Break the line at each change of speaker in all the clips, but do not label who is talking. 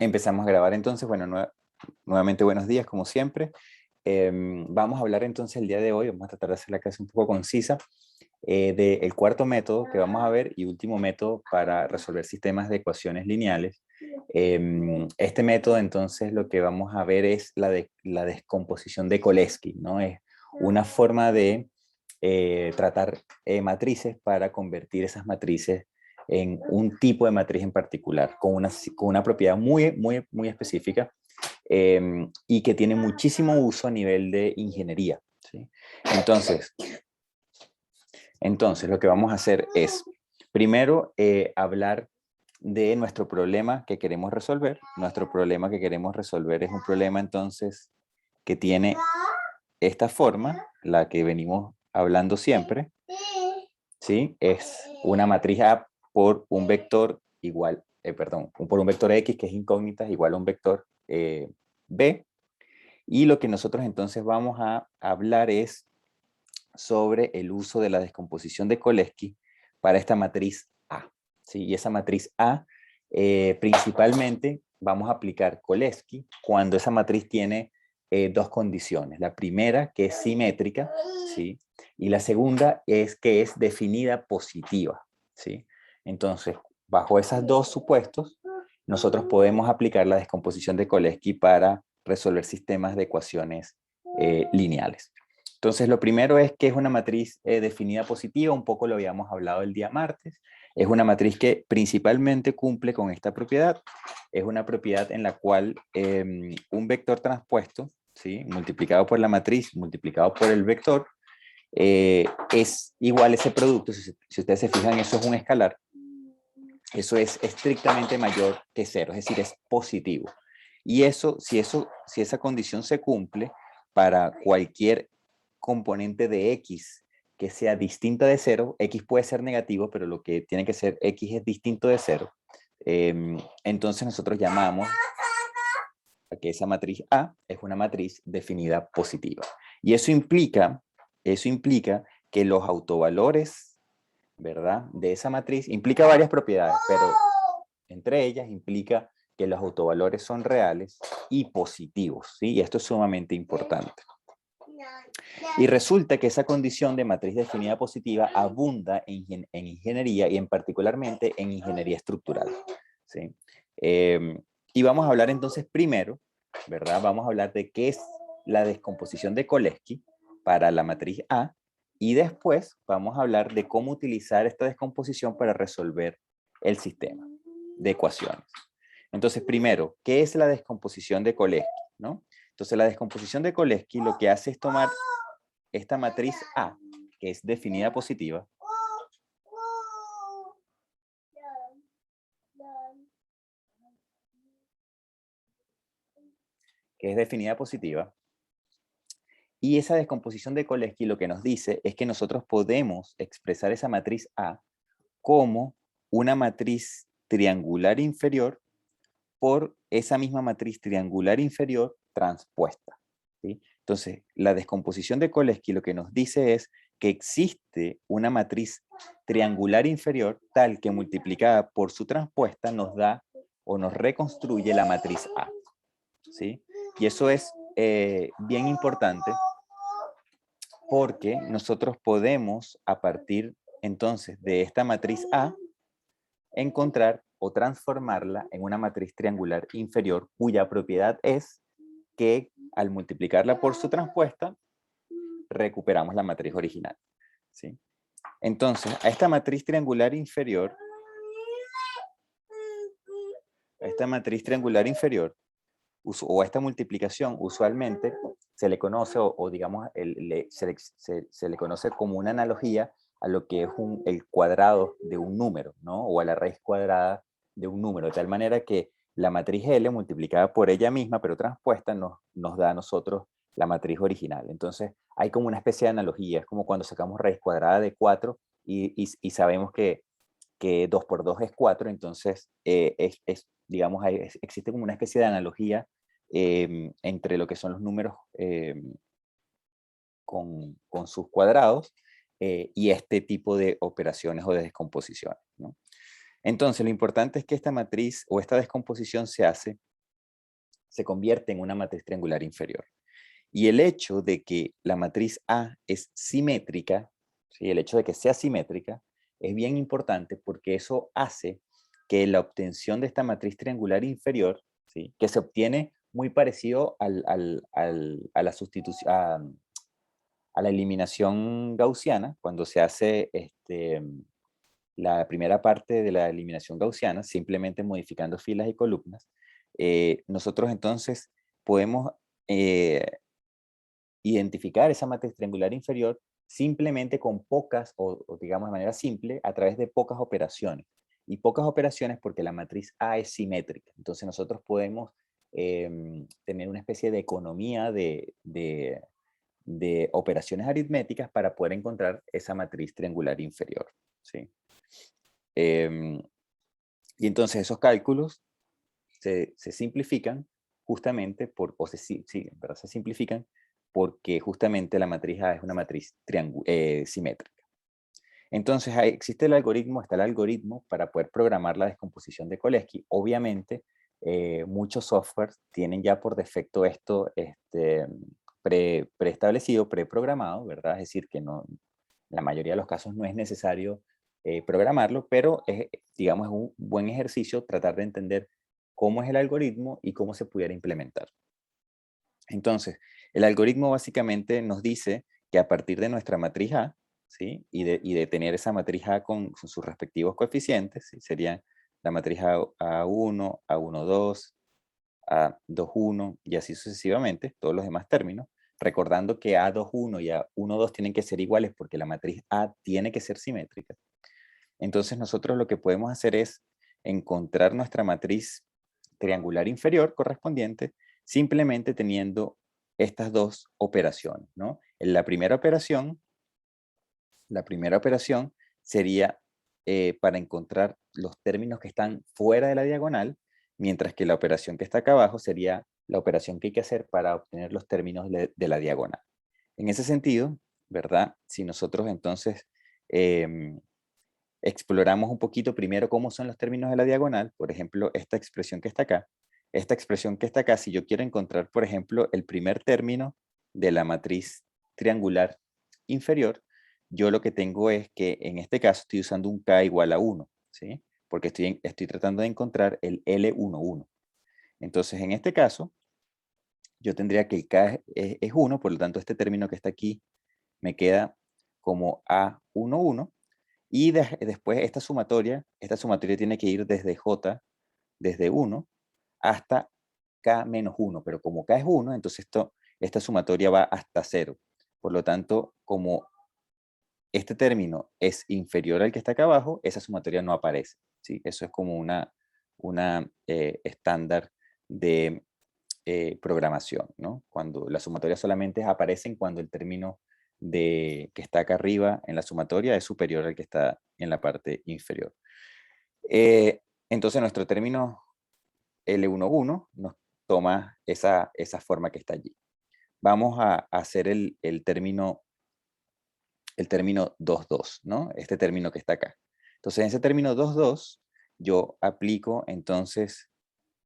Empezamos a grabar entonces, bueno, nuevamente buenos días como siempre. Vamos a hablar entonces el día de hoy, vamos a tratar de hacer la clase un poco concisa, del cuarto método que vamos a ver y último método para resolver sistemas de ecuaciones lineales. Este método entonces lo que vamos a ver es la descomposición de Cholesky, ¿no? Es una forma de tratar matrices para convertir esas matrices en un tipo de matriz en particular, con una propiedad muy específica y que tiene muchísimo uso a nivel de ingeniería, ¿sí? Entonces, lo que vamos a hacer es, primero, hablar de nuestro problema que queremos resolver. Nuestro problema que queremos resolver es un problema, entonces, que tiene esta forma, la que venimos hablando siempre, ¿sí? Es una matriz A por un vector igual, por un vector X que es incógnita igual a un vector B. Y lo que nosotros entonces vamos a hablar es sobre el uso de la descomposición de Cholesky para esta matriz A, ¿sí? Y esa matriz A, principalmente vamos a aplicar Cholesky cuando esa matriz tiene dos condiciones. La primera, que es simétrica, ¿sí? Y la segunda es que es definida positiva, ¿sí? Entonces, bajo esos dos supuestos, nosotros podemos aplicar la descomposición de Cholesky para resolver sistemas de ecuaciones lineales. Entonces, lo primero es que es una matriz definida positiva, un poco lo habíamos hablado el día martes. Es una matriz que principalmente cumple con esta propiedad. Es una propiedad en la cual un vector transpuesto, ¿sí? Multiplicado por la matriz, multiplicado por el vector, es igual a ese producto. Si ustedes se fijan, eso es un escalar. Eso es estrictamente mayor que cero, es decir, es positivo. Y si esa condición se cumple para cualquier componente de X que sea distinta de cero, X puede ser negativo, pero lo que tiene que ser X es distinto de cero, entonces nosotros llamamos a que esa matriz A es una matriz definida positiva. Y eso implica que los autovalores, ¿verdad?, de esa matriz implica varias propiedades, pero entre ellas implica que los autovalores son reales y positivos, ¿sí? Y esto es sumamente importante. Y resulta que esa condición de matriz definida positiva abunda en ingeniería y en particularmente en ingeniería estructural, ¿sí? Y vamos a hablar entonces primero, ¿verdad? Vamos a hablar de qué es la descomposición de Cholesky para la matriz A y después vamos a hablar de cómo utilizar esta descomposición para resolver el sistema de ecuaciones. Entonces, primero, ¿qué es la descomposición de Cholesky, ¿no? Entonces, la descomposición de Cholesky lo que hace es tomar esta matriz A, que es definida positiva, y esa descomposición de Cholesky lo que nos dice es que nosotros podemos expresar esa matriz A como una matriz triangular inferior por esa misma matriz triangular inferior transpuesta, ¿sí? Entonces, la descomposición de Cholesky lo que nos dice es que existe una matriz triangular inferior tal que multiplicada por su transpuesta nos da o nos reconstruye la matriz A, ¿sí? Y eso es bien importante porque nosotros podemos, a partir entonces de esta matriz A, encontrar o transformarla en una matriz triangular inferior cuya propiedad es que al multiplicarla por su transpuesta recuperamos la matriz original, ¿sí? Entonces, a esta matriz triangular inferior, o a esta multiplicación usualmente se le conoce, o digamos, se le conoce como una analogía a lo que es el cuadrado de un número, ¿no? O a la raíz cuadrada de un número, de tal manera que la matriz L multiplicada por ella misma, pero transpuesta, nos da a nosotros la matriz original. Entonces, hay como una especie de analogía, es como cuando sacamos raíz cuadrada de 4 y sabemos que 2 por 2 es 4, entonces digamos, existe como una especie de analogía entre lo que son los números con sus cuadrados y este tipo de operaciones o de descomposiciones, ¿no? Entonces, lo importante es que esta matriz o esta descomposición se hace se convierte en una matriz triangular inferior. Y el hecho de que la matriz A es simétrica, ¿sí? El hecho de que sea simétrica es bien importante porque eso hace que la obtención de esta matriz triangular inferior, ¿sí? Que se obtiene muy parecido a la sustitución, a la eliminación gaussiana, cuando se hace la primera parte de la eliminación gaussiana, simplemente modificando filas y columnas, nosotros entonces podemos identificar esa matriz triangular inferior simplemente con pocas, o digamos de manera simple, a través de pocas operaciones. Y pocas operaciones porque la matriz A es simétrica. Entonces nosotros podemos tener una especie de economía de operaciones aritméticas para poder encontrar esa matriz triangular inferior. ¿Sí? Y entonces esos cálculos se simplifican justamente ¿verdad? Se simplifican porque justamente la matriz A es una matriz simétrica. Entonces existe el algoritmo, está el algoritmo para poder programar la descomposición de Cholesky. Obviamente, muchos softwares tienen ya por defecto esto preestablecido, preprogramado, ¿verdad? Es decir, que no, en la mayoría de los casos no es necesario programarlo, pero digamos, es un buen ejercicio tratar de entender cómo es el algoritmo y cómo se pudiera implementar. Entonces, el algoritmo básicamente nos dice que a partir de nuestra matriz A, ¿sí? y de tener esa matriz A con sus respectivos coeficientes, ¿sí? Serían la matriz A1, A12, A21 y así sucesivamente, todos los demás términos, recordando que A21 y A12 tienen que ser iguales porque la matriz A tiene que ser simétrica. Entonces nosotros lo que podemos hacer es encontrar nuestra matriz triangular inferior correspondiente simplemente teniendo estas dos operaciones, ¿no? La primera operación sería para encontrar los términos que están fuera de la diagonal, mientras que la operación que está acá abajo sería la operación que hay que hacer para obtener los términos de la diagonal. En ese sentido, ¿verdad? Si nosotros entonces exploramos un poquito primero cómo son los términos de la diagonal, por ejemplo, esta expresión que está acá. Esta expresión que está acá, si yo quiero encontrar, por ejemplo, el primer término de la matriz triangular inferior, yo lo que tengo es que en este caso estoy usando un k igual a 1, ¿sí? Porque estoy tratando de encontrar el L11. Entonces, en este caso, yo tendría que el k es 1, por lo tanto, este término que está aquí me queda como A11, y después esta sumatoria tiene que ir desde J, desde 1, hasta K menos 1. Pero como K es 1, entonces esta sumatoria va hasta 0. Por lo tanto, como este término es inferior al que está acá abajo, esa sumatoria no aparece. ¿Sí? Eso es como una estándar de programación, ¿no? Cuando las sumatorias solamente aparecen cuando el término que está acá arriba en la sumatoria es superior al que está en la parte inferior. Entonces nuestro término L11 nos toma esa forma que está allí. Vamos a hacer el término 2,2, ¿no? Este término que está acá. Entonces en ese término 2,2 yo aplico entonces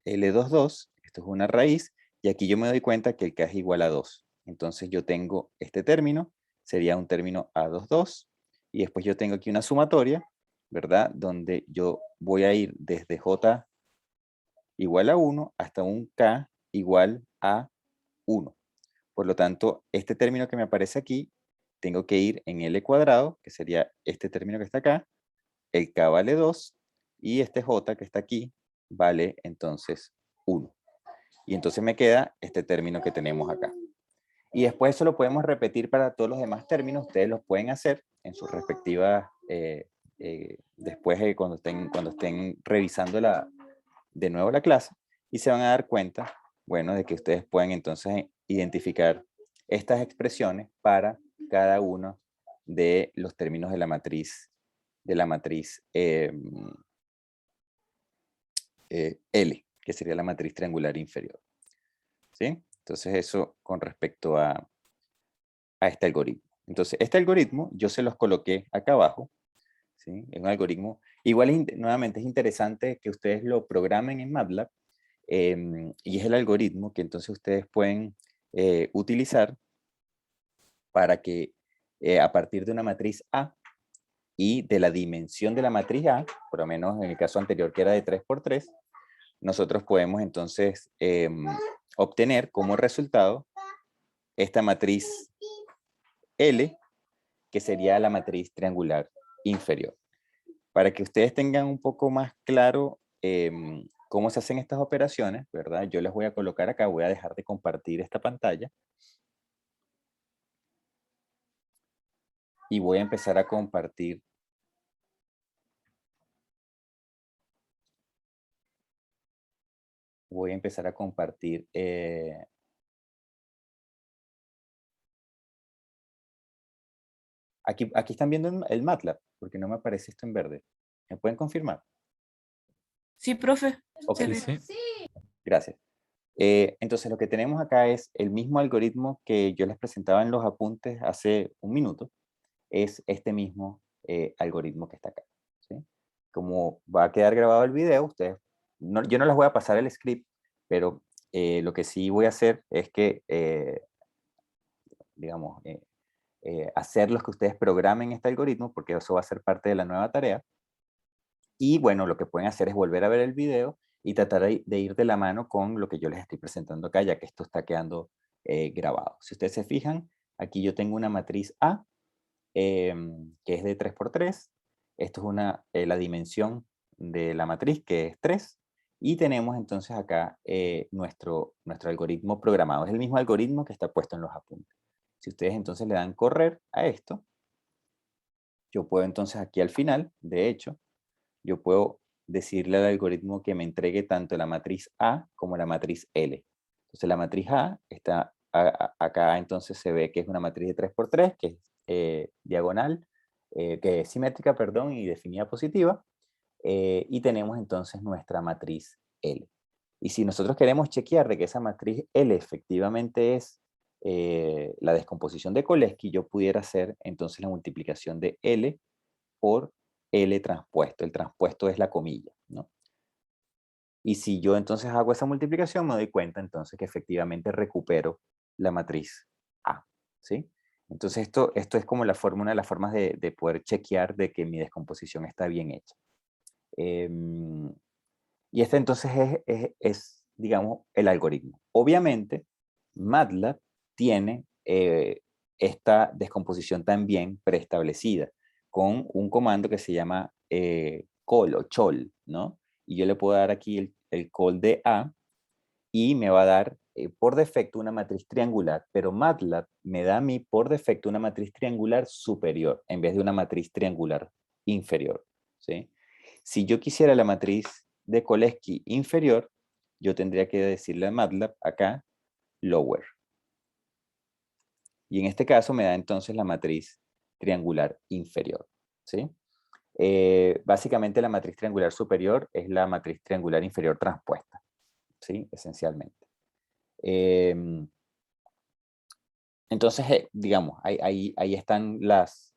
L22, esto es una raíz, y aquí yo me doy cuenta que el k es igual a 2. Entonces yo tengo este término, sería un término A22, y después yo tengo aquí una sumatoria, ¿verdad? Donde yo voy a ir desde J igual a 1 hasta un K igual a 1. Por lo tanto, este término que me aparece aquí, tengo que ir en L cuadrado, que sería este término que está acá, el K vale 2, y este J que está aquí vale entonces 1. Y entonces me queda este término que tenemos acá. Y después eso lo podemos repetir para todos los demás términos. Ustedes los pueden hacer en sus respectivas, después cuando estén revisando de nuevo la clase, y se van a dar cuenta, bueno, de que ustedes pueden entonces identificar estas expresiones para cada uno de los términos de la matriz L, que sería la matriz triangular inferior. ¿Sí? Entonces eso con respecto a este algoritmo. Entonces este algoritmo yo se los coloqué acá abajo. ¿Sí? Es un algoritmo, igual nuevamente es interesante que ustedes lo programen en MATLAB Y es el algoritmo que entonces ustedes pueden utilizar para que a partir de una matriz A y de la dimensión de la matriz A, por lo menos en el caso anterior que era de 3 por 3, nosotros podemos entonces obtener como resultado esta matriz L, que sería la matriz triangular inferior. Para que ustedes tengan un poco más claro cómo se hacen estas operaciones, ¿verdad? Yo les voy a colocar acá, voy a dejar de compartir esta pantalla y voy a empezar a compartir. Voy a empezar a compartir. Aquí están viendo el MATLAB, porque no me aparece esto en verde. ¿Me pueden confirmar?
Sí, profe.
Ok,
Se ve.
Sí.
gracias. Entonces lo que tenemos acá es el mismo algoritmo que yo les presentaba en los apuntes hace un minuto. Es este mismo algoritmo que está acá, ¿sí? Como va a quedar grabado el video, ustedes, yo no les voy a pasar el script, pero lo que sí voy a hacer es que, digamos, hacer los que ustedes programen este algoritmo, porque eso va a ser parte de la nueva tarea. Y bueno, lo que pueden hacer es volver a ver el video y tratar de ir de la mano con lo que yo les estoy presentando acá, ya que esto está quedando grabado. Si ustedes se fijan, aquí yo tengo una matriz A, que es de 3 por 3. Esto es la dimensión de la matriz, que es 3. Y tenemos entonces acá nuestro algoritmo programado. Es el mismo algoritmo que está puesto en los apuntes. Si ustedes entonces le dan correr a esto, yo puedo entonces aquí al final, de hecho, yo puedo decirle al algoritmo que me entregue tanto la matriz A como la matriz L. Entonces la matriz A está acá, entonces se ve que es una matriz de 3 por 3, que es diagonal, que es simétrica, perdón, y definida positiva. Y tenemos entonces nuestra matriz L. Y si nosotros queremos chequear de que esa matriz L efectivamente es la descomposición de Cholesky, yo pudiera hacer entonces la multiplicación de L por L transpuesto. El transpuesto es la comilla, ¿no? Y si yo entonces hago esa multiplicación, me doy cuenta entonces que efectivamente recupero la matriz A, ¿sí? Entonces esto es como una de las formas de poder chequear de que mi descomposición está bien hecha. Y este entonces es, digamos, el algoritmo. Obviamente, MATLAB tiene esta descomposición también preestablecida con un comando que se llama call o chol, ¿no? Y yo le puedo dar aquí el call de A y me va a dar por defecto una matriz triangular, pero MATLAB me da a mí por defecto una matriz triangular superior en vez de una matriz triangular inferior, ¿sí? Si yo quisiera la matriz de Cholesky inferior, yo tendría que decirle a MATLAB acá lower. Y en este caso me da entonces la matriz triangular inferior, ¿sí? Básicamente la matriz triangular superior es la matriz triangular inferior transpuesta, ¿sí? Esencialmente. Entonces, digamos, ahí están las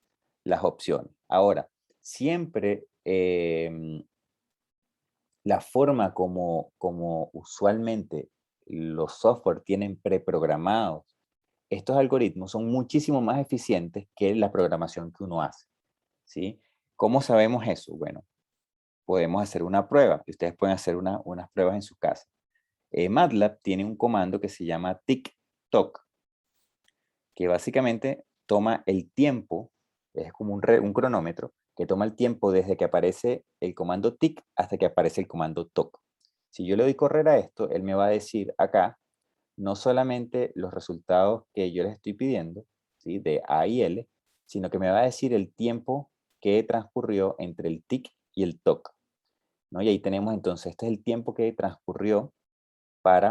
opciones. Ahora, siempre la forma como usualmente los software tienen preprogramados estos algoritmos son muchísimo más eficientes que la programación que uno hace, ¿sí? ¿Cómo sabemos eso? Bueno, podemos hacer una prueba y ustedes pueden hacer unas pruebas en su casa. MATLAB tiene un comando que se llama tick-tock, que básicamente toma el tiempo, es como un cronómetro, que toma el tiempo desde que aparece el comando tick hasta que aparece el comando toc. Si yo le doy correr a esto, él me va a decir acá no solamente los resultados que yo les estoy pidiendo, ¿sí? De A y L, sino que me va a decir el tiempo que transcurrió entre el tick y el toc, ¿no? Y ahí tenemos entonces, este es el tiempo que transcurrió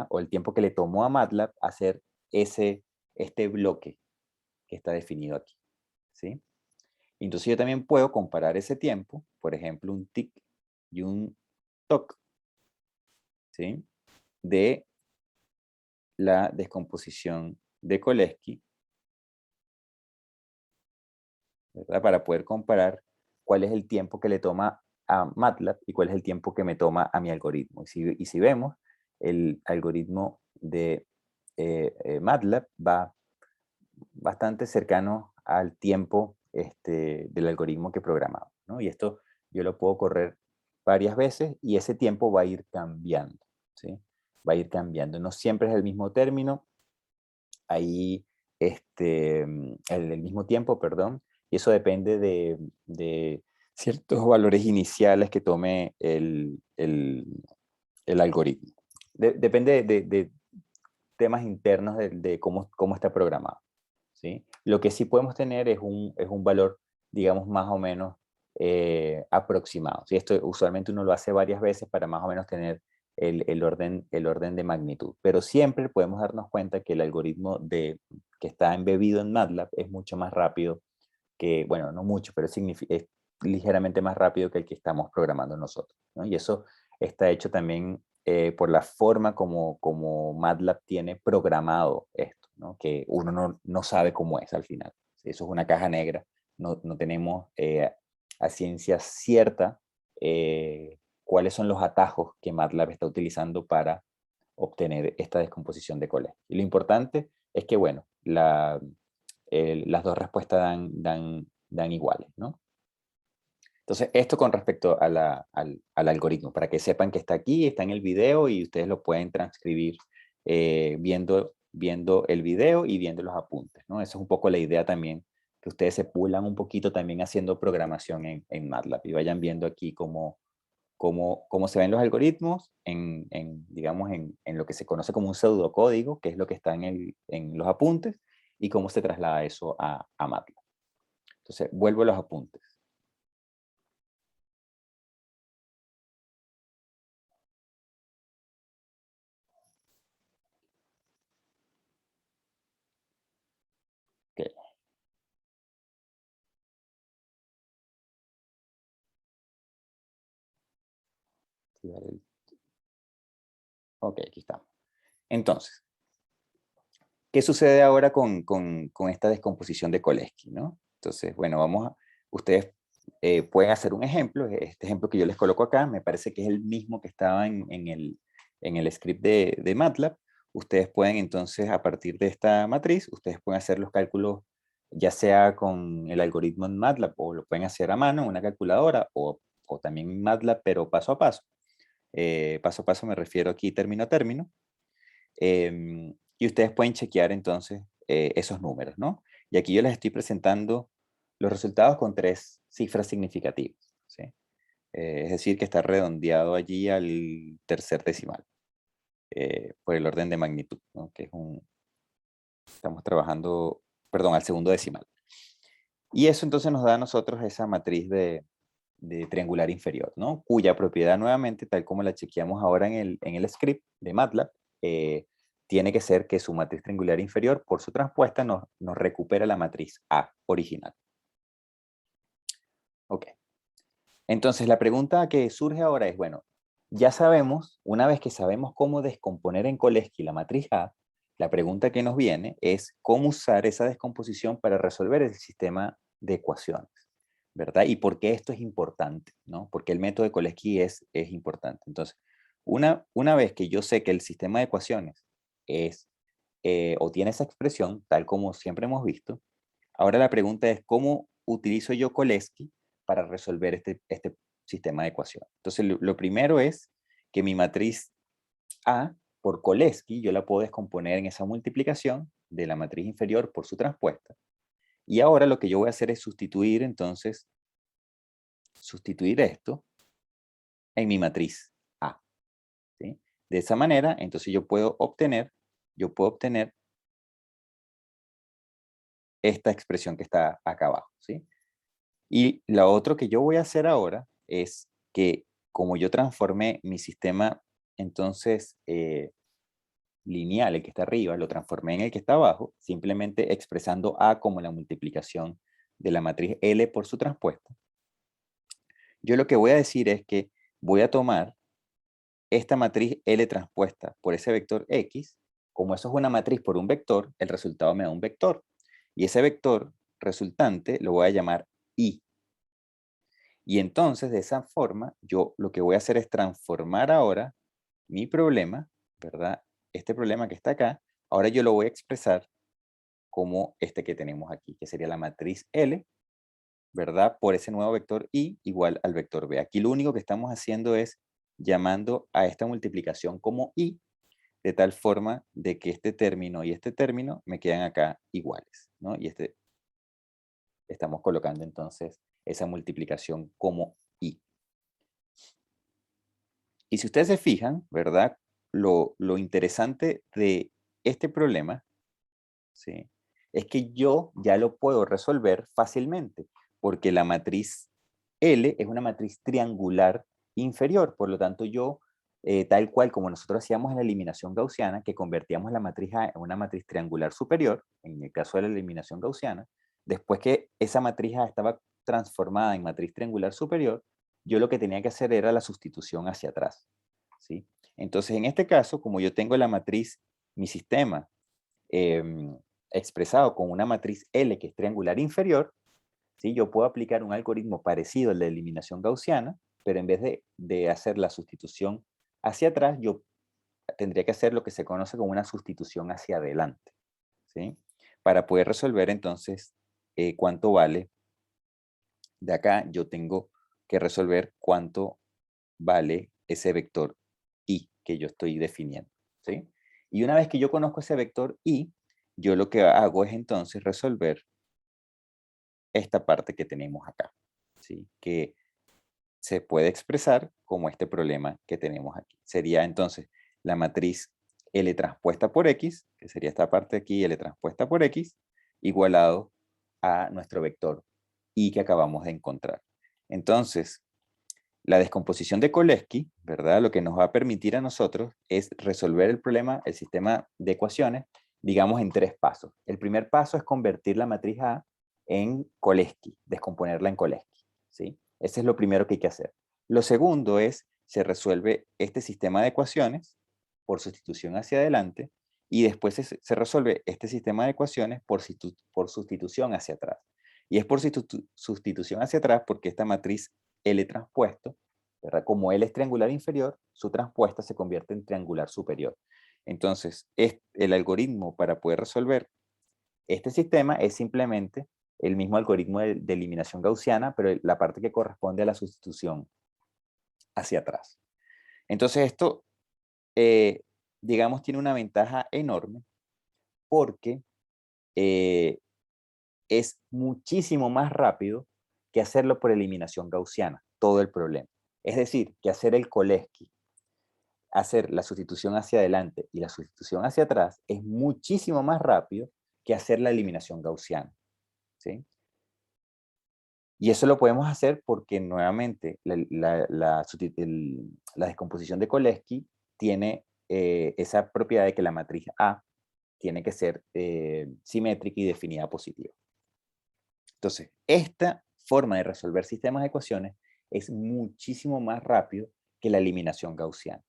o el tiempo que le tomó a MATLAB hacer este bloque que está definido aquí, ¿sí? Entonces yo también puedo comparar ese tiempo, por ejemplo, un tick y un toc, ¿sí? De la descomposición de Cholesky, ¿verdad? Para poder comparar cuál es el tiempo que le toma a MATLAB y cuál es el tiempo que me toma a mi algoritmo. Y si vemos el algoritmo de MATLAB va bastante cercano al tiempo del algoritmo que programamos, ¿no? Y esto yo lo puedo correr varias veces y ese tiempo va a ir cambiando, ¿sí? Va a ir cambiando. No siempre es el mismo término, ahí el mismo tiempo, perdón, y eso depende de ciertos valores iniciales que tome el algoritmo. Depende de temas internos de cómo está programado, ¿sí? Lo que sí podemos tener es un valor, digamos, más o menos aproximado, ¿sí? Esto usualmente uno lo hace varias veces para más o menos tener el orden de magnitud, pero siempre podemos darnos cuenta que el algoritmo que está embebido en MATLAB es mucho más rápido que, bueno, no mucho, pero es ligeramente más rápido que el que estamos programando nosotros, ¿no? Y eso está hecho también por la forma como MATLAB tiene programado esto, ¿no? Que uno no sabe cómo es al final. Eso es una caja negra. No tenemos a ciencia cierta cuáles son los atajos que MATLAB está utilizando para obtener esta descomposición de Collet. Y lo importante es que, bueno, las dos respuestas dan iguales, ¿no? Entonces, esto con respecto al algoritmo, para que sepan que está aquí, está en el video y ustedes lo pueden transcribir viendo el video y viendo los apuntes, ¿no? Esa es un poco la idea también, que ustedes se pulan un poquito también haciendo programación en MATLAB y vayan viendo aquí cómo se ven los algoritmos digamos, en lo que se conoce como un pseudocódigo, que es lo que está en los apuntes, y cómo se traslada eso a MATLAB. Entonces, vuelvo a los apuntes. Okay. Ok, aquí estamos. Entonces, ¿qué sucede ahora con esta descomposición de Cholesky, ¿no? Entonces, bueno, ustedes pueden hacer un ejemplo. Este ejemplo que yo les coloco acá, me parece que es el mismo que estaba en el script de MATLAB. Ustedes pueden entonces, a partir de esta matriz, ustedes pueden hacer los cálculos, ya sea con el algoritmo en MATLAB, o lo pueden hacer a mano en una calculadora, o también en MATLAB, pero paso a paso. Paso a paso me refiero aquí término a término. Y ustedes pueden chequear entonces esos números, ¿no? Y aquí yo les estoy presentando los resultados con 3 cifras significativas, ¿sí? Es decir, que está redondeado allí al tercer decimal, por el orden de magnitud, ¿no? Estamos trabajando, perdón, al segundo decimal. Y eso entonces nos da a nosotros esa matriz de triangular inferior, ¿no? Cuya propiedad nuevamente, tal como la chequeamos ahora en el script de MATLAB, tiene que ser que su matriz triangular inferior, por su transpuesta, nos recupera la matriz A original. Ok. Entonces, la pregunta que surge ahora es, bueno, ya sabemos, una vez que sabemos cómo descomponer en Cholesky la matriz A, la pregunta que nos viene es cómo usar esa descomposición para resolver el sistema de ecuaciones, ¿verdad? Y por qué esto es importante, ¿no? Porque el método de Cholesky es importante. Entonces, una vez que yo sé que el sistema de ecuaciones o tiene esa expresión, tal como siempre hemos visto, ahora la pregunta es cómo utilizo yo Cholesky para resolver este sistema de ecuaciones. Entonces, lo primero es que mi matriz A por Cholesky, yo la puedo descomponer en esa multiplicación de la matriz inferior por su transpuesta. Y ahora lo que yo voy a hacer es sustituir, entonces, sustituir esto en mi matriz A, ¿sí? De esa manera, entonces yo puedo obtener esta expresión que está acá abajo, ¿sí? Y lo otro que yo voy a hacer ahora es que, como yo transformé mi sistema, entonces, lineal, el que está arriba, lo transformé en el que está abajo, simplemente expresando A como la multiplicación de la matriz L por su transpuesta. Yo lo que voy a decir es que voy a tomar esta matriz L transpuesta por ese vector X. Como eso es una matriz por un vector, el resultado me da un vector. Y ese vector resultante lo voy a llamar I. Y entonces, de esa forma, yo lo que voy a hacer es transformar ahora mi problema ¿verdad? Este problema que está acá, ahora yo lo voy a expresar como este que tenemos aquí, que sería la matriz L, ¿verdad? Por ese nuevo vector I igual al vector B. Aquí lo único que estamos haciendo es llamando a esta multiplicación como I, de tal forma de que este término y este término me quedan acá iguales, ¿no? Y estamos colocando entonces esa multiplicación como I. Y si ustedes se fijan, ¿verdad? Lo interesante de este problema, ¿sí? Es que yo ya lo puedo resolver fácilmente, porque la matriz L es una matriz triangular inferior, por lo tanto yo, tal cual como nosotros hacíamos en la eliminación gaussiana, que convertíamos la matriz A en una matriz triangular superior, en el caso de la eliminación gaussiana, después que esa matriz A estaba transformada en matriz triangular superior, yo lo que tenía que hacer era la sustitución hacia atrás, ¿sí? Entonces, en este caso, como yo tengo la matriz, mi sistema, expresado con una matriz L que es triangular inferior, ¿sí? Yo puedo aplicar un algoritmo parecido al de eliminación gaussiana, pero en vez de hacer la sustitución hacia atrás, yo tendría que hacer lo que se conoce como una sustitución hacia adelante, ¿sí? Para poder resolver entonces cuánto vale. De acá yo tengo que resolver cuánto vale ese vector I que yo estoy definiendo, ¿sí? Y una vez que yo conozco ese vector I, yo lo que hago es entonces resolver esta parte que tenemos acá, ¿sí? Que se puede expresar como este problema que tenemos aquí. Sería entonces la matriz L transpuesta por X, que sería esta parte aquí, L transpuesta por X, igualado a nuestro vector I que acabamos de encontrar. Entonces, la descomposición de Cholesky, ¿verdad? Lo que nos va a permitir a nosotros es resolver el problema, el sistema de ecuaciones, digamos en 3 pasos. El primer paso es convertir la matriz A en Cholesky, descomponerla en Cholesky, ¿sí? Ese es lo primero que hay que hacer. Lo segundo es, se resuelve este sistema de ecuaciones por sustitución hacia adelante y después se resuelve este sistema de ecuaciones por sustitución hacia atrás. Y es por sustitución hacia atrás porque esta matriz L transpuesto, ¿verdad? Como L es triangular inferior, su transpuesta se convierte en triangular superior. Entonces, el algoritmo para poder resolver este sistema es simplemente el mismo algoritmo de eliminación gaussiana, pero la parte que corresponde a la sustitución hacia atrás. Entonces, esto, digamos, tiene una ventaja enorme porque es muchísimo más rápido que hacerlo por eliminación gaussiana, todo el problema. Es decir, que hacer el Cholesky, hacer la sustitución hacia adelante y la sustitución hacia atrás es muchísimo más rápido que hacer la eliminación gaussiana, ¿sí? Y eso lo podemos hacer porque nuevamente la descomposición de Cholesky tiene esa propiedad de que la matriz A tiene que ser simétrica y definida positiva. Entonces, esta forma de resolver sistemas de ecuaciones es muchísimo más rápido que la eliminación gaussiana,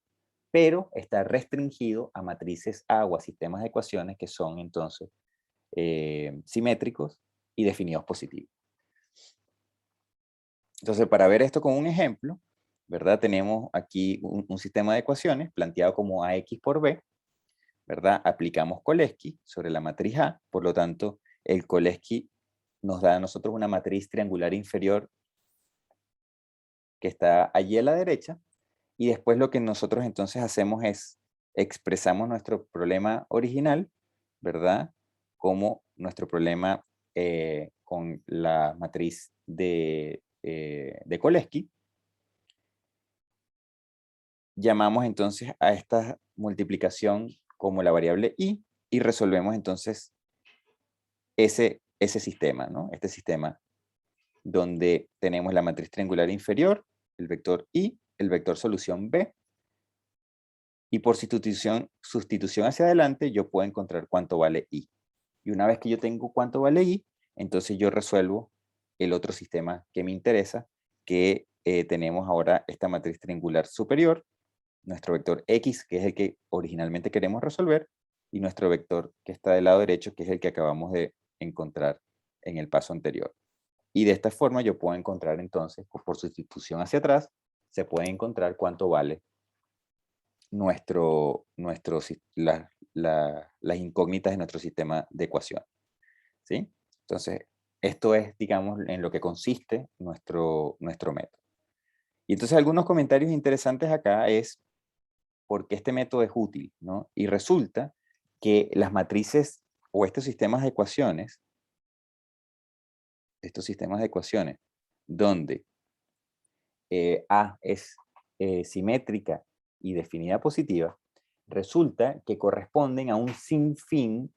pero está restringido a matrices A o a sistemas de ecuaciones que son entonces simétricos y definidos positivos. Entonces, para ver esto con un ejemplo, ¿verdad? Tenemos aquí un sistema de ecuaciones planteado como AX por B, ¿verdad? Aplicamos Cholesky sobre la matriz A, por lo tanto, el Cholesky nos da a nosotros una matriz triangular inferior que está allí a la derecha, y después lo que nosotros entonces hacemos es expresamos nuestro problema original, ¿verdad? Como nuestro problema con la matriz de Cholesky. Llamamos entonces a esta multiplicación como la variable i y resolvemos entonces ese sistema, ¿no? Este sistema donde tenemos la matriz triangular inferior, el vector i, el vector solución b, y por sustitución hacia adelante yo puedo encontrar cuánto vale i. Y una vez que yo tengo cuánto vale i, entonces yo resuelvo el otro sistema que me interesa, que tenemos ahora esta matriz triangular superior, nuestro vector x, que es el que originalmente queremos resolver, y nuestro vector que está del lado derecho, que es el que acabamos de encontrar en el paso anterior. Y de esta forma yo puedo encontrar entonces, por sustitución hacia atrás, se puede encontrar cuánto vale las incógnitas de nuestro sistema de ecuación, ¿sí? Entonces, esto es, digamos, en lo que consiste nuestro método. Y entonces algunos comentarios interesantes acá es por qué este método es útil, ¿no? Y resulta que las matrices o estos sistemas de ecuaciones, donde A es simétrica y definida positiva, resulta que corresponden a un sinfín,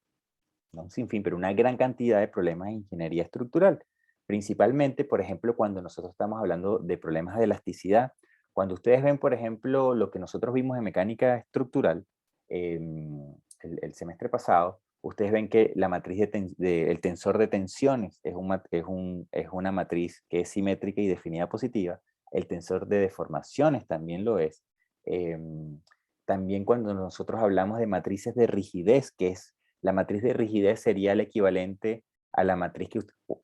no un sinfín, pero una gran cantidad de problemas de ingeniería estructural. Principalmente, por ejemplo, cuando nosotros estamos hablando de problemas de elasticidad. Cuando ustedes ven, por ejemplo, lo que nosotros vimos en mecánica estructural el semestre pasado, ustedes ven que la matriz el tensor de tensiones es una matriz que es simétrica y definida positiva. El tensor de deformaciones también lo es. También cuando nosotros hablamos de matrices de rigidez, que es la matriz de rigidez sería el equivalente a la matriz,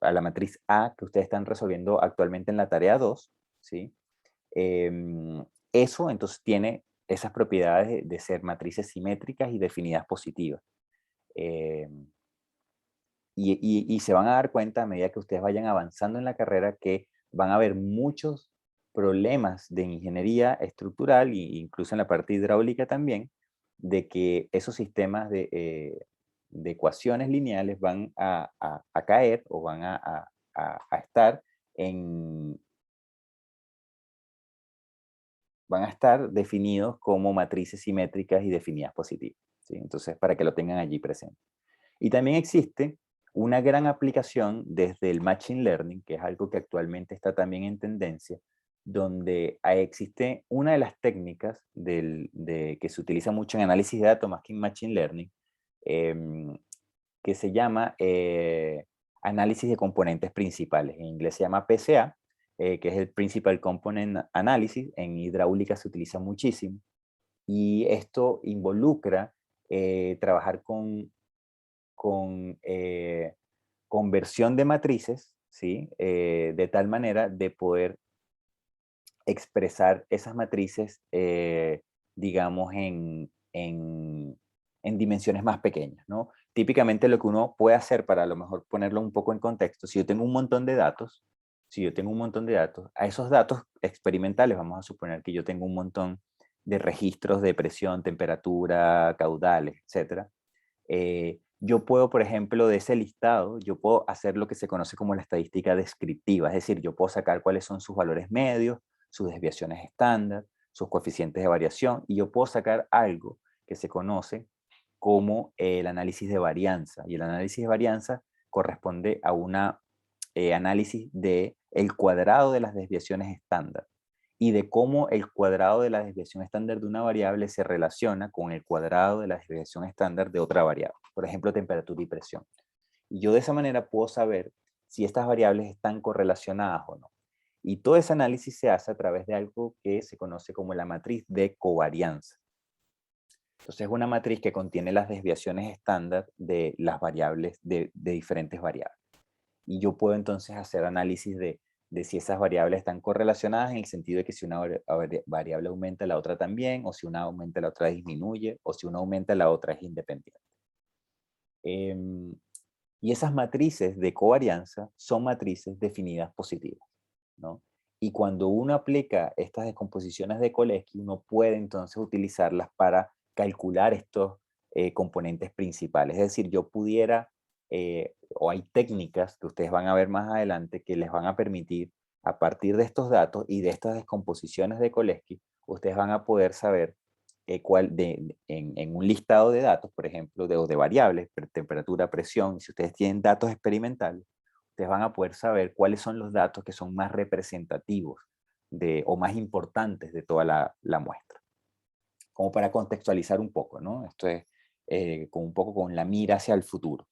a la matriz A que ustedes están resolviendo actualmente en la tarea 2, ¿sí? Eso entonces tiene esas propiedades de ser matrices simétricas y definidas positivas. Y se van a dar cuenta a medida que ustedes vayan avanzando en la carrera que van a haber muchos problemas de ingeniería estructural e incluso en la parte hidráulica también, de que esos sistemas de ecuaciones lineales van a caer o van a estar van a estar definidos como matrices simétricas y definidas positivas, ¿sí? Entonces, para que lo tengan allí presente. Y también existe una gran aplicación desde el Machine Learning, que es algo que actualmente está también en tendencia, donde existe una de las técnicas que se utiliza mucho en análisis de datos más que en Machine Learning, que se llama análisis de componentes principales. En inglés se llama PCA, que es el Principal Component Analysis. En hidráulica se utiliza muchísimo. Y esto involucra trabajar con conversión de matrices, ¿sí? De tal manera de poder expresar esas matrices, digamos, en dimensiones más pequeñas, ¿no? Típicamente lo que uno puede hacer para a lo mejor ponerlo un poco en contexto, si yo tengo un montón de datos, si yo tengo un montón de datos, a esos datos experimentales, vamos a suponer que yo tengo un montón de registros de presión, temperatura, caudales, etcétera. Yo puedo, por ejemplo, de ese listado, yo puedo hacer lo que se conoce como la estadística descriptiva, es decir, yo puedo sacar cuáles son sus valores medios, sus desviaciones estándar, sus coeficientes de variación, y yo puedo sacar algo que se conoce como el análisis de varianza. Y el análisis de varianza corresponde a un análisis de el cuadrado de las desviaciones estándar y de cómo el cuadrado de la desviación estándar de una variable se relaciona con el cuadrado de la desviación estándar de otra variable, por ejemplo, temperatura y presión. Y yo de esa manera puedo saber si estas variables están correlacionadas o no. Y todo ese análisis se hace a través de algo que se conoce como la matriz de covarianza. Entonces es una matriz que contiene las desviaciones estándar de las variables, de diferentes variables. Y yo puedo entonces hacer análisis de si esas variables están correlacionadas en el sentido de que si una variable aumenta, la otra también, o si una aumenta, la otra disminuye, o si una aumenta, la otra es independiente. Y esas matrices de covarianza son matrices definidas positivas, ¿no? Y cuando uno aplica estas descomposiciones de Kolejki, uno puede entonces utilizarlas para calcular estos componentes principales. Es decir, yo pudiera, o hay técnicas que ustedes van a ver más adelante que les van a permitir, a partir de estos datos y de estas descomposiciones de Kolejki, ustedes van a poder saber en un listado de datos, por ejemplo, de variables, temperatura, presión, y si ustedes tienen datos experimentales, ustedes van a poder saber cuáles son los datos que son más representativos o más importantes de toda la muestra. Como para contextualizar un poco, ¿no? Esto es un poco con la mira hacia el futuro.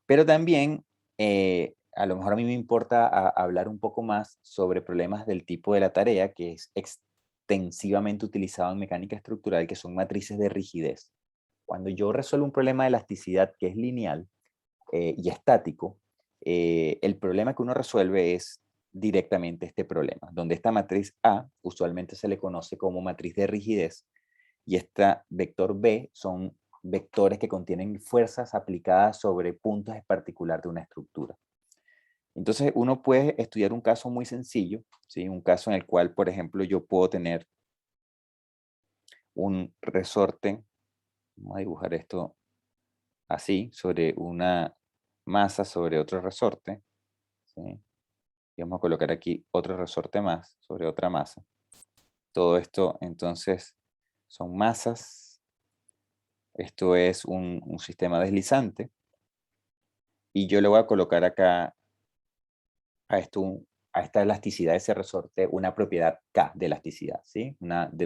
Pero también, a lo mejor a mí me importa hablar un poco más sobre problemas del tipo de la tarea, que es extensivamente utilizado en mecánica estructural, que son matrices de rigidez. Cuando yo resuelvo un problema de elasticidad que es lineal y estático, el problema que uno resuelve es directamente este problema, donde esta matriz A usualmente se le conoce como matriz de rigidez, y este vector B son vectores que contienen fuerzas aplicadas sobre puntos en particular de una estructura. Entonces uno puede estudiar un caso muy sencillo, ¿sí? Un caso en el cual, por ejemplo, yo puedo tener un resorte, vamos a dibujar esto así, sobre una masa sobre otro resorte, ¿sí? Y vamos a colocar aquí otro resorte más sobre otra masa. Todo esto entonces son masas. Esto es un sistema deslizante. Y yo le voy a colocar acá a esto, a esta elasticidad de ese resorte una propiedad K de elasticidad, ¿sí?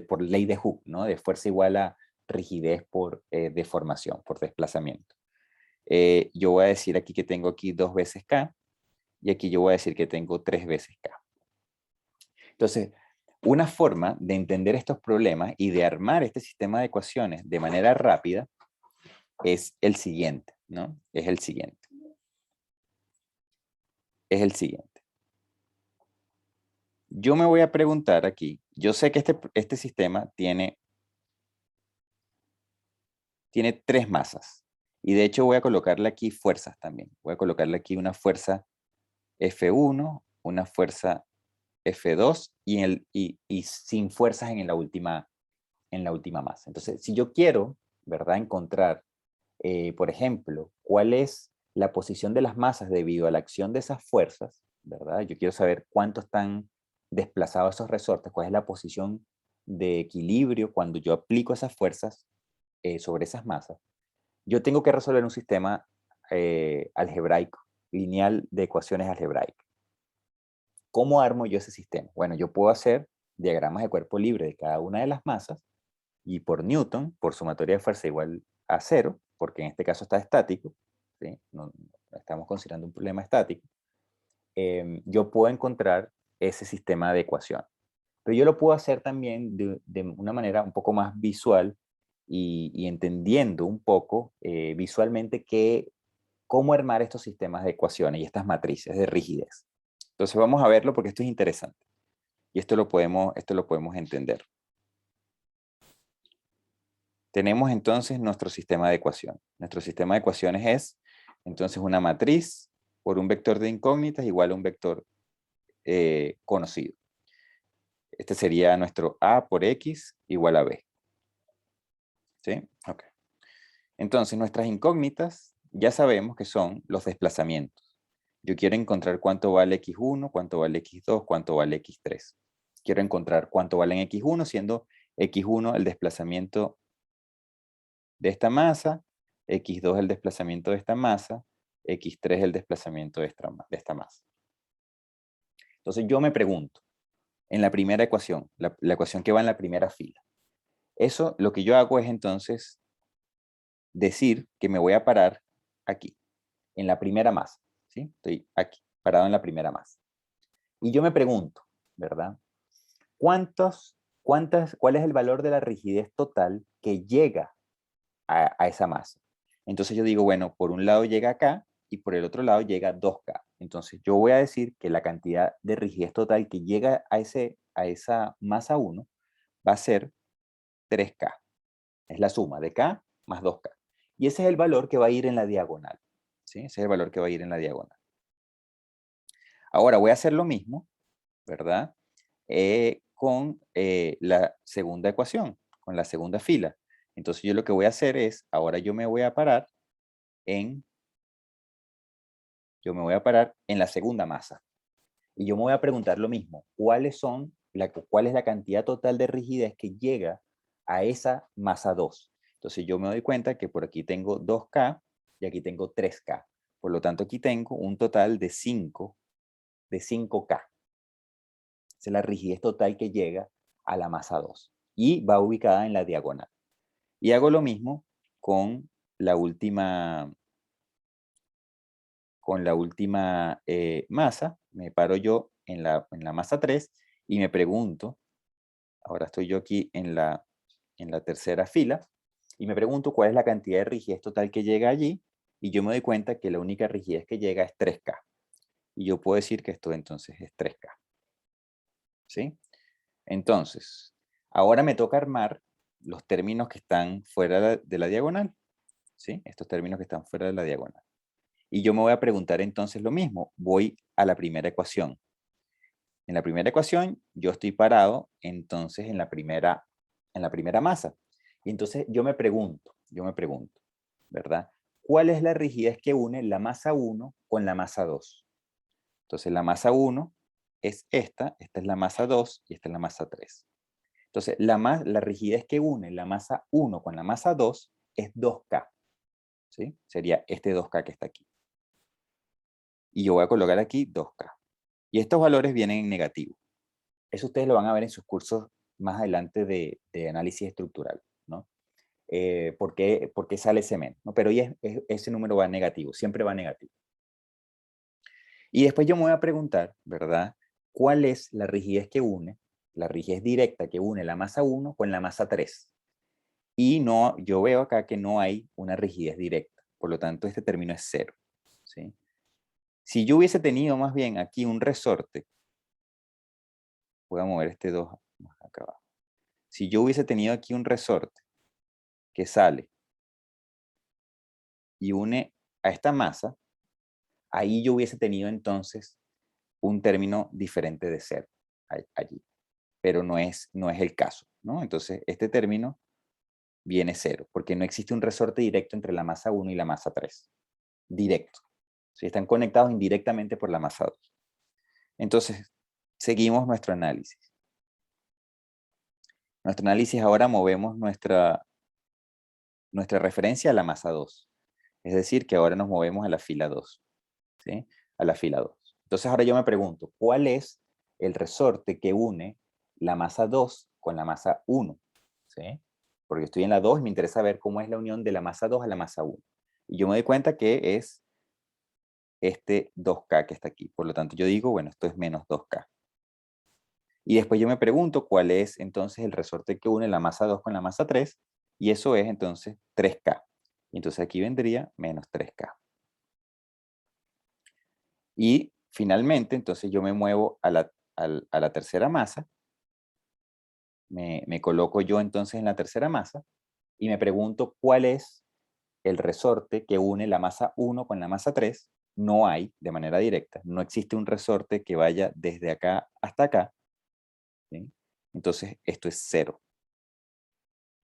Por ley de Hooke, ¿no? De fuerza igual a rigidez por deformación, por desplazamiento. Yo voy a decir aquí que tengo aquí 2 veces K y aquí yo voy a decir que tengo 3 veces K. Entonces, una forma de entender estos problemas y de armar este sistema de ecuaciones de manera rápida es el siguiente, ¿no? Es el siguiente. Es el siguiente. Yo me voy a preguntar aquí, yo sé que este sistema tiene 3 masas y de hecho voy a colocarle aquí fuerzas también. Voy a colocarle aquí una fuerza F1, una fuerza F2 y sin fuerzas en la última masa. Entonces, si yo quiero, ¿verdad?, encontrar, por ejemplo, cuál es la posición de las masas debido a la acción de esas fuerzas, ¿verdad? Yo quiero saber cuánto están desplazados esos resortes, cuál es la posición de equilibrio cuando yo aplico esas fuerzas sobre esas masas. Yo tengo que resolver un sistema algebraico, lineal de ecuaciones algebraicas. ¿Cómo armo yo ese sistema? Bueno, yo puedo hacer diagramas de cuerpo libre de cada una de las masas y por Newton, por sumatoria de fuerza igual a 0, porque en este caso está estático, ¿sí? No estamos considerando un problema estático, yo puedo encontrar ese sistema de ecuación. Pero yo lo puedo hacer también de una manera un poco más visual y entendiendo un poco visualmente cómo armar estos sistemas de ecuaciones y estas matrices de rigidez. Entonces vamos a verlo porque esto es interesante y esto lo podemos entender. Tenemos entonces nuestro sistema de ecuación. Nuestro sistema de ecuaciones es entonces una matriz por un vector de incógnitas igual a un vector conocido. Este sería nuestro A por X igual a B. ¿Sí? Ok. Entonces nuestras incógnitas ya sabemos que son los desplazamientos. Yo quiero encontrar cuánto vale X1, cuánto vale X2, cuánto vale X3. Quiero encontrar cuánto vale en X1, siendo X1 el desplazamiento de esta masa, X2 el desplazamiento de esta masa, X3 el desplazamiento de esta masa. Entonces yo me pregunto, en la primera ecuación, la ecuación que va en la primera fila, eso lo que yo hago es entonces decir que me voy a parar aquí, en la primera masa, ¿sí? Estoy aquí, parado en la primera masa. Y yo me pregunto, ¿verdad? ¿Cuál es el valor de la rigidez total que llega a esa masa? Entonces yo digo, bueno, por un lado llega acá y por el otro lado llega 2K. Entonces yo voy a decir que la cantidad de rigidez total que llega a esa masa 1 va a ser 3K. Es la suma de K más 2K. Y ese es el valor que va a ir en la diagonal. ¿Sí? Ese es el valor que va a ir en la diagonal. Ahora voy a hacer lo mismo, ¿verdad? Con la segunda ecuación, con la segunda fila. Entonces yo lo que voy a hacer es, ahora yo me voy a parar en la segunda masa. Y yo me voy a preguntar lo mismo, ¿cuál es la cantidad total de rigidez que llega a esa masa 2? Entonces yo me doy cuenta que por aquí tengo 2K y aquí tengo 3K. Por lo tanto, aquí tengo un total de 5K. Esa es la rigidez total que llega a la masa 2 y va ubicada en la diagonal. Y hago lo mismo con la última masa. Me paro yo en la masa 3 y me pregunto, ahora estoy yo aquí en la tercera fila, y me pregunto cuál es la cantidad de rigidez total que llega allí, y yo me doy cuenta que la única rigidez que llega es 3K. Y yo puedo decir que esto entonces es 3K. ¿Sí? Entonces, ahora me toca armar los términos que están fuera de la diagonal, ¿sí? Estos términos que están fuera de la diagonal. Y yo me voy a preguntar entonces lo mismo. Voy a la primera ecuación. En la primera ecuación, yo estoy parado entonces en la primera masa. Y entonces yo me pregunto, ¿verdad? ¿Cuál es la rigidez que une la masa 1 con la masa 2? Entonces la masa 1 es esta es la masa 2 y esta es la masa 3. Entonces la rigidez que une la masa 1 con la masa 2 es 2K. ¿Sí? Sería este 2K que está aquí. Y yo voy a colocar aquí 2K. Y estos valores vienen en negativo. Eso ustedes lo van a ver en sus cursos más adelante de análisis estructural, ¿no? ¿Por qué sale ese menos? ¿no? Pero ese número va negativo, siempre va negativo. Y después yo me voy a preguntar, ¿verdad? ¿Cuál es la rigidez que une, la rigidez directa que une la masa 1 con la masa 3? Y no, yo veo acá que no hay una rigidez directa, por lo tanto este término es 0, ¿sí? Si yo hubiese tenido más bien aquí un resorte, voy a mover este 2 más acá abajo. Si yo hubiese tenido aquí un resorte que sale y une a esta masa, ahí yo hubiese tenido entonces un término diferente de 0 allí. Pero no es el caso, ¿no? Entonces este término viene 0, porque no existe un resorte directo entre la masa 1 y la masa 3. Directo. ¿Sí? Están conectados indirectamente por la masa 2. Entonces, seguimos nuestro análisis. Nuestro análisis ahora movemos nuestra referencia a la masa 2. Es decir, que ahora nos movemos a la fila 2. ¿Sí? A la fila 2. Entonces ahora yo me pregunto, ¿cuál es el resorte que une la masa 2 con la masa 1? ¿Sí? Porque estoy en la 2 y me interesa ver cómo es la unión de la masa 2 a la masa 1. Y yo me doy cuenta que es este 2K que está aquí. Por lo tanto, yo digo, bueno, esto es menos 2K. Y después yo me pregunto cuál es entonces el resorte que une la masa 2 con la masa 3, y eso es entonces 3K. Y entonces aquí vendría menos 3K. Y finalmente, entonces yo me muevo a la tercera masa, me coloco yo entonces en la tercera masa, y me pregunto cuál es el resorte que une la masa 1 con la masa 3. No hay de manera directa, no existe un resorte que vaya desde acá hasta acá, ¿sí? Entonces esto es 0.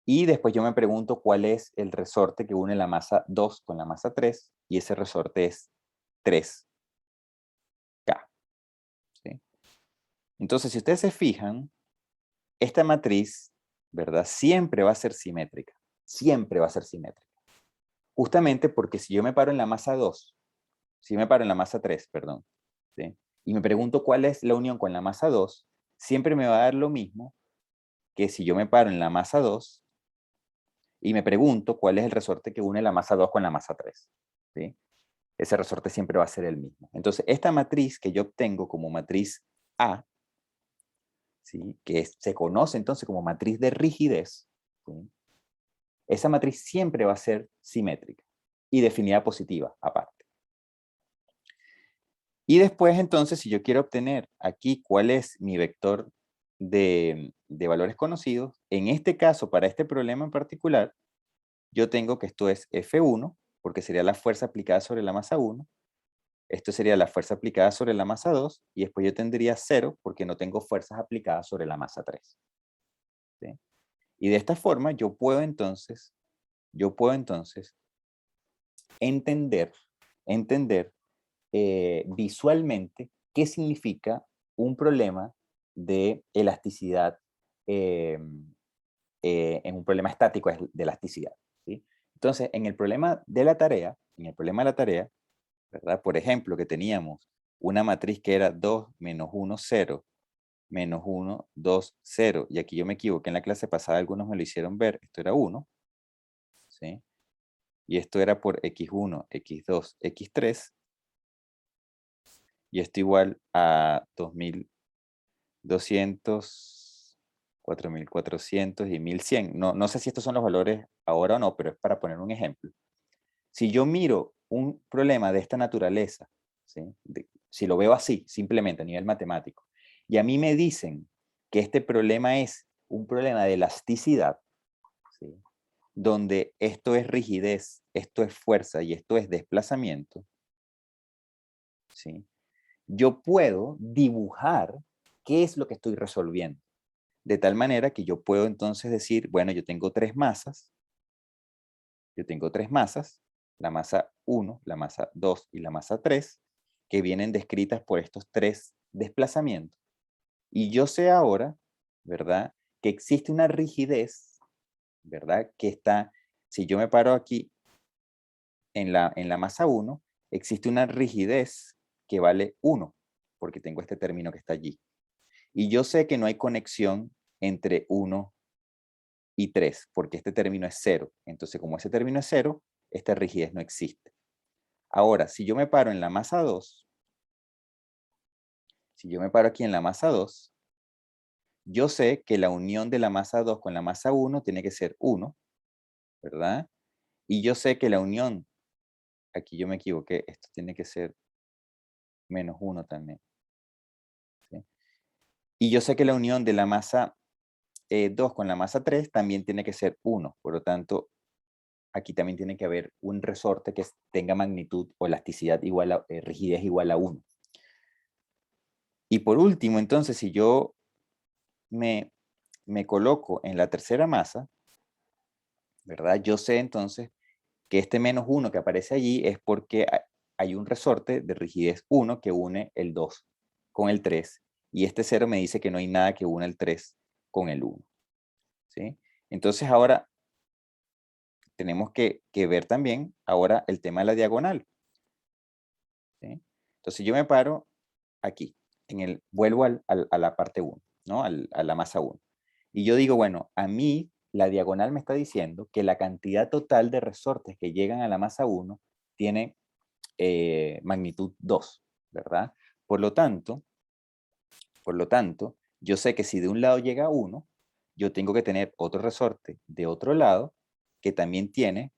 Y después yo me pregunto cuál es el resorte que une la masa 2 con la masa 3, y ese resorte es 3K. ¿Sí? Entonces, si ustedes se fijan, esta matriz, ¿verdad? Siempre va a ser simétrica. Siempre va a ser simétrica. Justamente porque si yo me paro en la masa 2, si me paro en la masa 3, perdón, ¿sí? Y me pregunto cuál es la unión con la masa 2, siempre me va a dar lo mismo que si yo me paro en la masa 2 y me pregunto cuál es el resorte que une la masa 2 con la masa 3. ¿Sí? Ese resorte siempre va a ser el mismo. Entonces, esta matriz que yo obtengo como matriz A, ¿sí? Que se conoce entonces como matriz de rigidez, ¿sí? Esa matriz siempre va a ser simétrica y definida positiva aparte. Y después entonces, si yo quiero obtener aquí cuál es mi vector de valores conocidos, en este caso, para este problema en particular, yo tengo que esto es F1, porque sería la fuerza aplicada sobre la masa 1, esto sería la fuerza aplicada sobre la masa 2, y después yo tendría 0, porque no tengo fuerzas aplicadas sobre la masa 3. ¿Sí? Y de esta forma yo puedo entonces entender visualmente qué significa un problema de elasticidad, en un problema estático de elasticidad. ¿Sí? Entonces, en el problema de la tarea, ¿verdad? Por ejemplo, que teníamos una matriz que era 2, menos 1, 0, menos 1, 2, 0, y aquí yo me equivoqué en la clase pasada, algunos me lo hicieron ver, esto era 1, ¿sí? Y esto era por x1, x2, x3, y esto igual a 2200, 4400 y 1100. No sé si estos son los valores ahora o no, pero es para poner un ejemplo. Si yo miro un problema de esta naturaleza, ¿sí? Si lo veo así, simplemente a nivel matemático, y a mí me dicen que este problema es un problema de elasticidad, ¿sí? Donde esto es rigidez, esto es fuerza y esto es desplazamiento, ¿sí? Yo puedo dibujar qué es lo que estoy resolviendo. De tal manera que yo puedo entonces decir, bueno, yo tengo tres masas, la masa 1, la masa 2 y la masa 3, que vienen descritas por estos tres desplazamientos. Y yo sé ahora, ¿verdad?, que existe una rigidez, ¿verdad?, que está, si yo me paro aquí en la masa 1, existe una rigidez que vale 1, porque tengo este término que está allí. Y yo sé que no hay conexión entre 1 y 3, porque este término es 0. Entonces, como ese término es 0, esta rigidez no existe. Ahora, si yo me paro en la masa 2, si yo me paro aquí en la masa 2, yo sé que la unión de la masa 2 con la masa 1 tiene que ser 1, ¿verdad? Y yo sé que la unión, aquí yo me equivoqué, esto tiene que ser menos 1 también, ¿sí? Y yo sé que la unión de la masa 2 con la masa 3 también tiene que ser 1, por lo tanto, aquí también tiene que haber un resorte que tenga magnitud o elasticidad igual a, rigidez igual a 1. Y por último, entonces, si yo me coloco en la tercera masa, ¿verdad? Yo sé entonces que este menos 1 que aparece allí es porque hay un resorte de rigidez 1 que une el 2 con el 3, y este 0 me dice que no hay nada que une el 3 con el 1, ¿sí? Entonces ahora tenemos que ver también ahora el tema de la diagonal, ¿sí? Entonces yo me paro aquí, vuelvo a la parte 1, ¿no? A la masa 1. Y yo digo, bueno, a mí la diagonal me está diciendo que la cantidad total de resortes que llegan a la masa 1 tiene magnitud 2, ¿verdad? Por lo tanto, yo sé que si de un lado llega 1, yo tengo que tener otro resorte de otro lado que también tiene,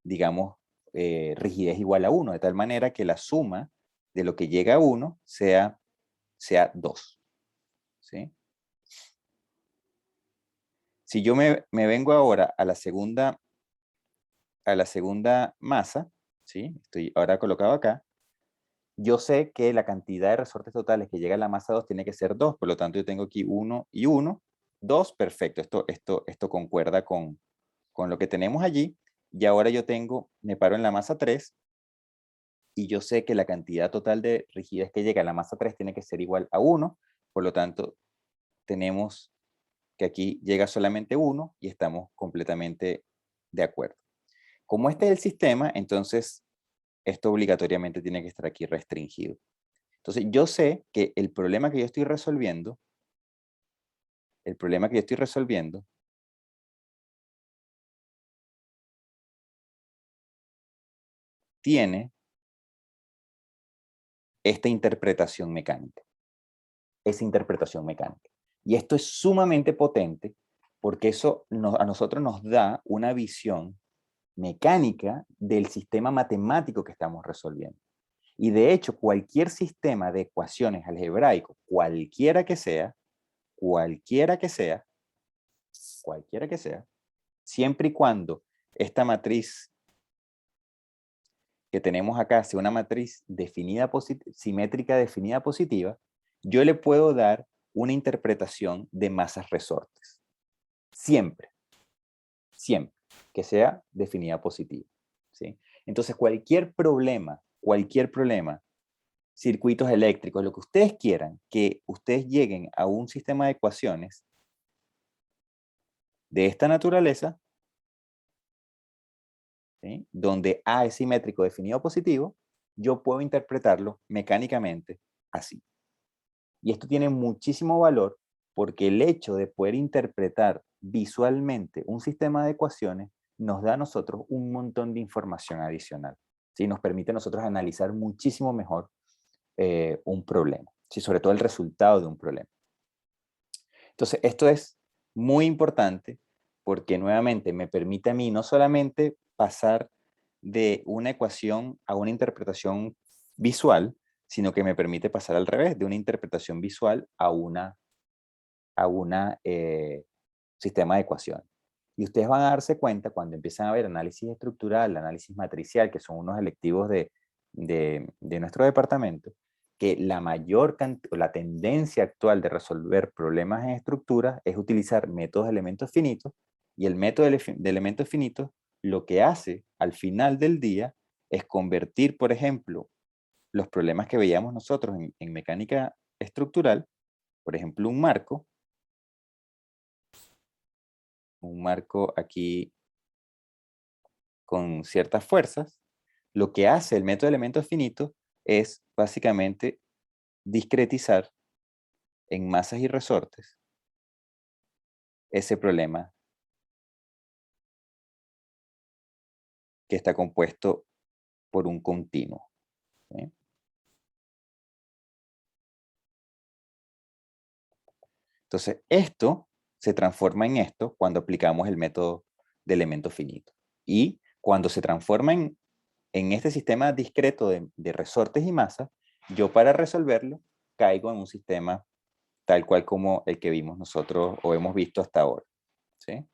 digamos, rigidez igual a 1, de tal manera que la suma de lo que llega a 1 sea 2, ¿sí? Si yo me vengo ahora a la segunda masa, ¿sí? Estoy ahora colocado acá. Yo sé que la cantidad de resortes totales que llega a la masa 2 tiene que ser 2, por lo tanto yo tengo aquí 1 y 1, 2, perfecto, esto concuerda con lo que tenemos allí, y ahora yo me paro en la masa 3, y yo sé que la cantidad total de rigidez que llega a la masa 3 tiene que ser igual a 1, por lo tanto tenemos que aquí llega solamente 1 y estamos completamente de acuerdo. Como este es el sistema, entonces esto obligatoriamente tiene que estar aquí restringido. Entonces yo sé que el problema que yo estoy resolviendo, tiene esta interpretación mecánica, Y esto es sumamente potente porque eso a nosotros nos da una visión mecánica del sistema matemático que estamos resolviendo. Y de hecho, cualquier sistema de ecuaciones algebraico, cualquiera que sea, siempre y cuando esta matriz que tenemos acá sea una matriz definida simétrica definida positiva, yo le puedo dar una interpretación de masas resortes. Siempre que sea definida positiva, ¿sí? Entonces cualquier problema, circuitos eléctricos, lo que ustedes quieran, que ustedes lleguen a un sistema de ecuaciones de esta naturaleza, ¿sí?, donde A es simétrico definido positivo, yo puedo interpretarlo mecánicamente así. Y esto tiene muchísimo valor porque el hecho de poder interpretar visualmente un sistema de ecuaciones nos da a nosotros un montón de información adicional. ¿Sí? Nos permite a nosotros analizar muchísimo mejor un problema, ¿sí? Sobre todo el resultado de un problema. Entonces, esto es muy importante porque nuevamente me permite a mí no solamente pasar de una ecuación a una interpretación visual, sino que me permite pasar al revés, de una interpretación visual a una sistema de ecuaciones. Y ustedes van a darse cuenta cuando empiezan a ver análisis estructural, análisis matricial, que son unos electivos de nuestro departamento, que la tendencia actual de resolver problemas en estructuras es utilizar métodos de elementos finitos, y el método de elementos finitos lo que hace al final del día es convertir, por ejemplo, los problemas que veíamos nosotros en mecánica estructural, por ejemplo, un marco aquí con ciertas fuerzas, lo que hace el método de elementos finitos es básicamente discretizar en masas y resortes ese problema que está compuesto por un continuo. ¿Sí? Entonces, esto se transforma en esto cuando aplicamos el método de elementos finitos. Y cuando se transforma en este sistema discreto de resortes y masas, yo para resolverlo caigo en un sistema tal cual como el que vimos nosotros o hemos visto hasta ahora. ¿Sí?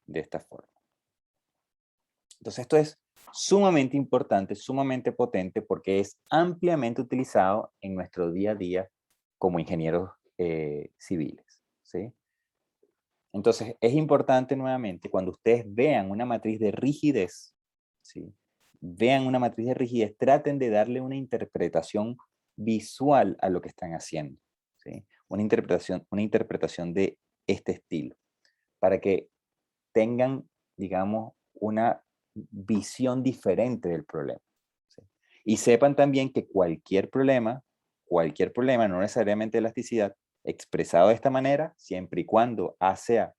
De esta forma. Entonces esto es sumamente importante, sumamente potente, porque es ampliamente utilizado en nuestro día a día como ingenieros civiles. ¿Sí? Entonces es importante nuevamente cuando ustedes vean una matriz de rigidez, ¿sí? Vean una matriz de rigidez, traten de darle una interpretación visual a lo que están haciendo. ¿Sí? Una interpretación de este estilo, para que tengan, digamos, una visión diferente del problema. ¿Sí? Y sepan también que cualquier problema, no necesariamente elasticidad, expresado de esta manera, siempre y cuando A sea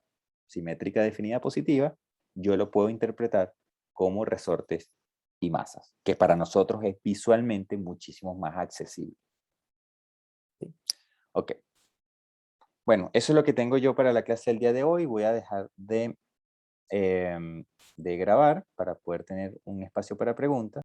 simétrica definida positiva, yo lo puedo interpretar como resortes y masas, que para nosotros es visualmente muchísimo más accesible. ¿Sí? Ok. Bueno, eso es lo que tengo yo para la clase del día de hoy. Voy a dejar de grabar para poder tener un espacio para preguntas.